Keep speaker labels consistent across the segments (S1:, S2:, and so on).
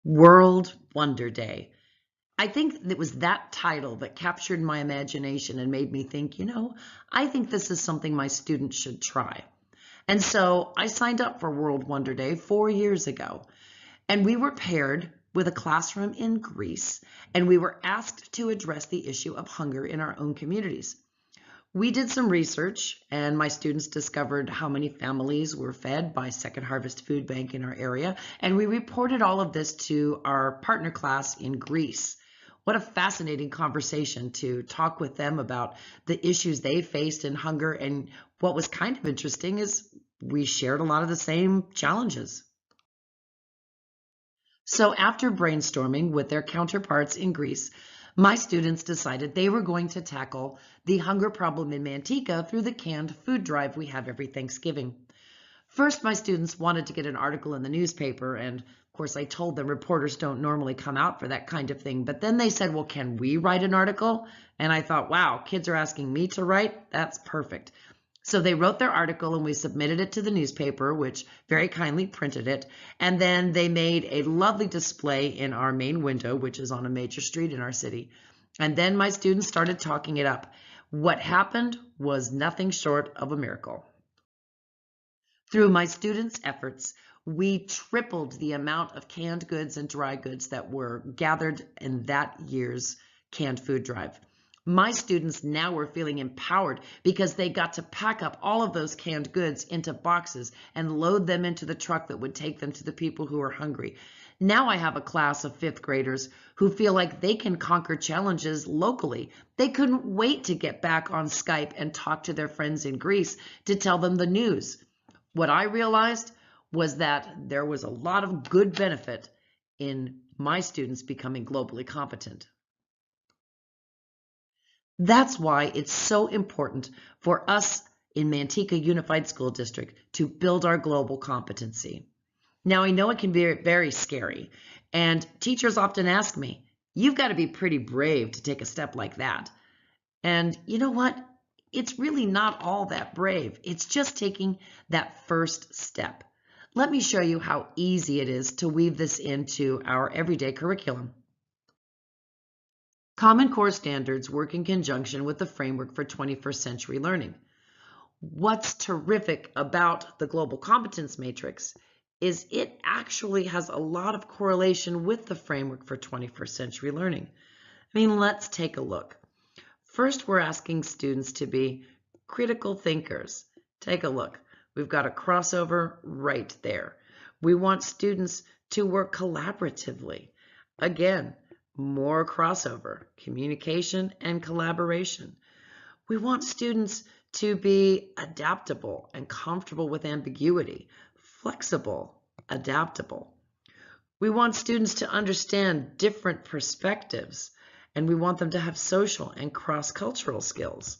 S1: World Wonder Day. I think it was that title that captured my imagination and made me think, I think this is something my students should try. And so I signed up for World Wonder Day 4 years ago, and we were paired with a classroom in Greece, and we were asked to address the issue of hunger in our own communities. We did some research, and my students discovered how many families were fed by Second Harvest Food Bank in our area, and we reported all of this to our partner class in Greece. What a fascinating conversation to talk with them about the issues they faced in hunger, and what was kind of interesting is we shared a lot of the same challenges. So after brainstorming with their counterparts in Greece, my students decided they were going to tackle the hunger problem in Manteca through the canned food drive we have every Thanksgiving. First, my students wanted to get an article in the newspaper, and of course I told them reporters don't normally come out for that kind of thing, but then they said, well, can we write an article? And I thought, wow, kids are asking me to write? That's perfect. So they wrote their article and we submitted it to the newspaper, which very kindly printed it. And then they made a lovely display in our main window, which is on a major street in our city. And then my students started talking it up. What happened was nothing short of a miracle. Through my students' efforts, we tripled the amount of canned goods and dry goods that were gathered in that year's canned food drive. My students now were feeling empowered because they got to pack up all of those canned goods into boxes and load them into the truck that would take them to the people who are hungry. Now I have a class of fifth graders who feel like they can conquer challenges locally. They couldn't wait to get back on Skype and talk to their friends in Greece to tell them the news. What I realized was that there was a lot of good benefit in my students becoming globally competent. That's why it's so important for us in Manteca Unified School District to build our global competency. Now, I know it can be very scary, and teachers often ask me, you've got to be pretty brave to take a step like that. And you know what? It's really not all that brave. It's just taking that first step. Let me show you how easy it is to weave this into our everyday curriculum. Common Core standards work in conjunction with the framework for 21st century learning. What's terrific about the Global Competence Matrix is it actually has a lot of correlation with the framework for 21st century learning. Let's take a look. First, we're asking students to be critical thinkers. Take a look. We've got a crossover right there. We want students to work collaboratively. Again, more crossover, communication and collaboration. We want students to be adaptable and comfortable with ambiguity, flexible, adaptable. We want students to understand different perspectives, and we want them to have social and cross-cultural skills.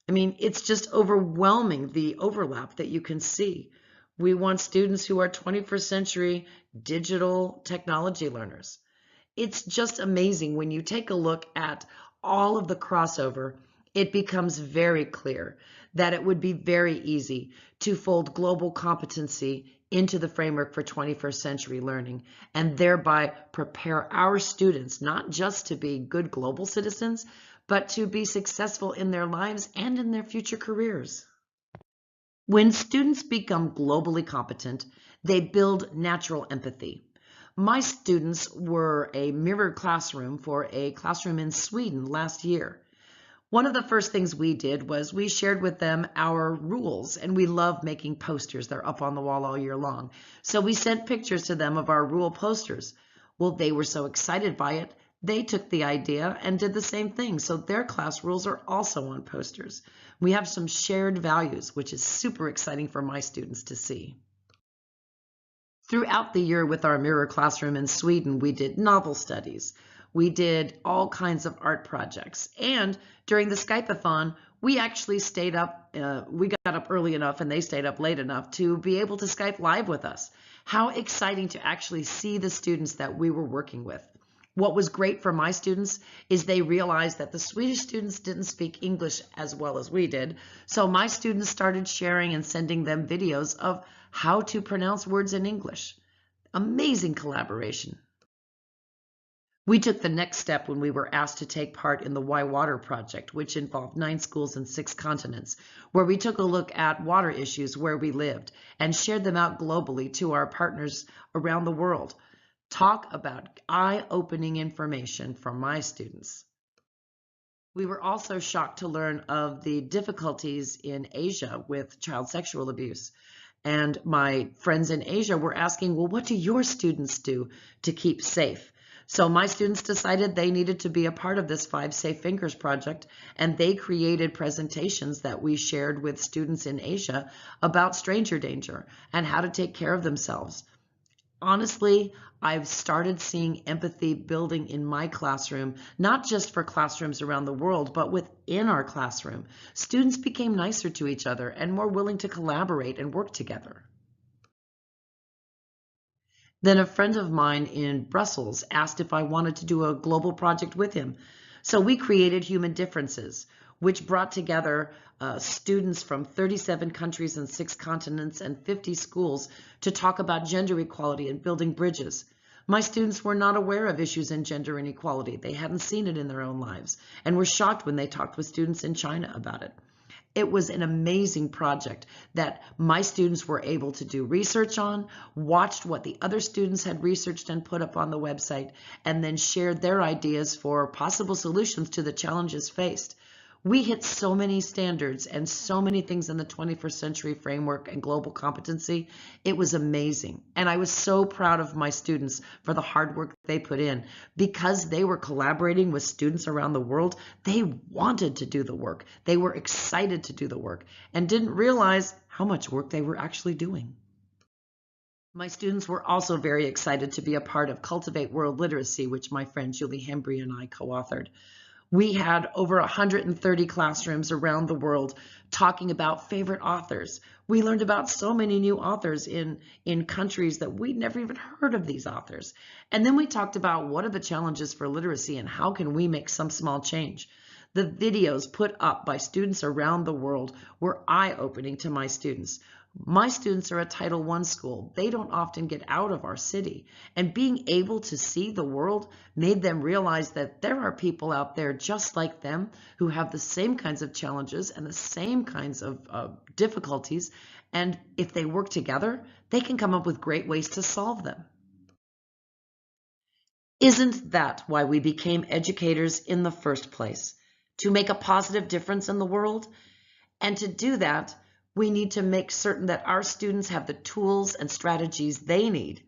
S1: It's just overwhelming, the overlap that you can see. We want students who are 21st century digital technology learners. It's just amazing when you take a look at all of the crossover, it becomes very clear that it would be very easy to fold global competency into the framework for 21st century learning and thereby prepare our students not just to be good global citizens, but to be successful in their lives and in their future careers. When students become globally competent, they build natural empathy. My students were a mirrored classroom for a classroom in Sweden last year. One of the first things we did was we shared with them our rules, and we love making posters. They're up on the wall all year long. So we sent pictures to them of our rule posters. Well, they were so excited by it, they took the idea and did the same thing. So their class rules are also on posters. We have some shared values, which is super exciting for my students to see. Throughout the year with our mirror classroom in Sweden, we did novel studies. We did all kinds of art projects. And during the Skype-a-thon, we actually stayed up, we got up early enough and they stayed up late enough to be able to Skype live with us. How exciting to actually see the students that we were working with. What was great for my students is they realized that the Swedish students didn't speak English as well as we did. So my students started sharing and sending them videos of how to pronounce words in English. Amazing collaboration. We took the next step when we were asked to take part in the Why Water project, which involved 9 schools and 6 continents, where we took a look at water issues where we lived and shared them out globally to our partners around the world. Talk about eye-opening information from my students. We were also shocked to learn of the difficulties in Asia with child sexual abuse. And my friends in Asia were asking, well, what do your students do to keep safe? So my students decided they needed to be a part of this 5 Safe Fingers project, and they created presentations that we shared with students in Asia about stranger danger and how to take care of themselves. Honestly, I've started seeing empathy building in my classroom, not just for classrooms around the world, but within our classroom. Students became nicer to each other and more willing to collaborate and work together. Then a friend of mine in Brussels asked if I wanted to do a global project with him. So we created Human Differences, which brought together students from 37 countries and 6 continents and 50 schools to talk about gender equality and building bridges. My students were not aware of issues in gender inequality. They hadn't seen it in their own lives and were shocked when they talked with students in China about it. It was an amazing project that my students were able to do research on, watched what the other students had researched and put up on the website, and then shared their ideas for possible solutions to the challenges faced. We hit so many standards and so many things in the 21st century framework and global competency. It was amazing. And I was so proud of my students for the hard work they put in. Because they were collaborating with students around the world, they wanted to do the work. They were excited to do the work and didn't realize how much work they were actually doing. My students were also very excited to be a part of Cultivate World Literacy, which my friend Julie Hembry and I co-authored. We had over 130 classrooms around the world talking about favorite authors. We learned about so many new authors in countries that we'd never even heard of these authors. And then we talked about what are the challenges for literacy and how can we make some small change. The videos put up by students around the world were eye-opening to my students. My students are a Title I school. They don't often get out of our city. And being able to see the world made them realize that there are people out there just like them who have the same kinds of challenges and the same kinds of difficulties. And if they work together, they can come up with great ways to solve them. Isn't that why we became educators in the first place? To make a positive difference in the world? And to do that, we need to make certain that our students have the tools and strategies they need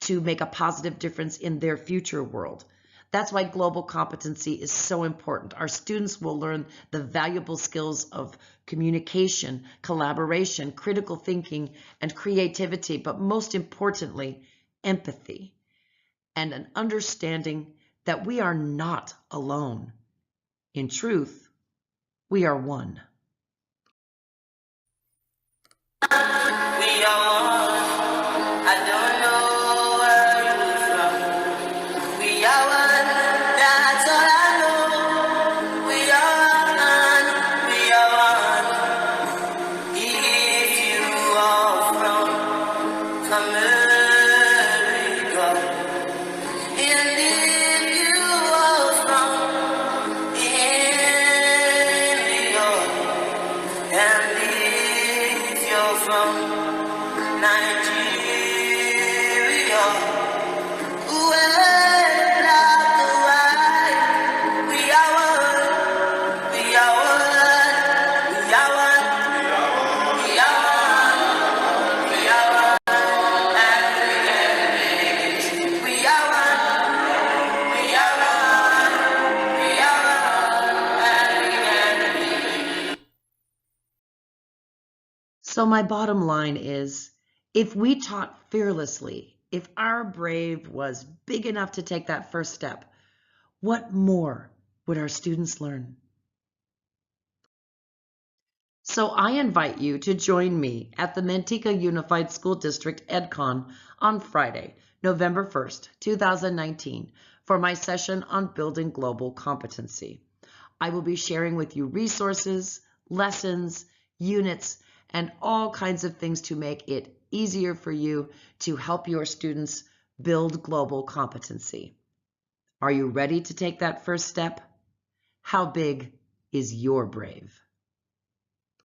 S1: to make a positive difference in their future world. That's why global competency is so important. Our students will learn the valuable skills of communication, collaboration, critical thinking, and creativity, but most importantly, empathy and an understanding that we are not alone. In truth, we are one. We are one. I don't know where you're from. We are one. That's all I know. We are one. We are one. If you are from America, and if you are from India, and if you're from Nigeria, whoever black or white, we are one, we are one, we are one, we are one, we are one, and we can make it. We are one, we are one, we are one, and we can make it. So my bottom line is, if we taught fearlessly, if our brave was big enough to take that first step, what more would our students learn? So I invite you to join me at the Manteca Unified School District EdCon on Friday, November 1st, 2019, for my session on building global competency. I will be sharing with you resources, lessons, units, and all kinds of things to make it easier for you to help your students build global competency. Are you ready to take that first step? How big is your brave?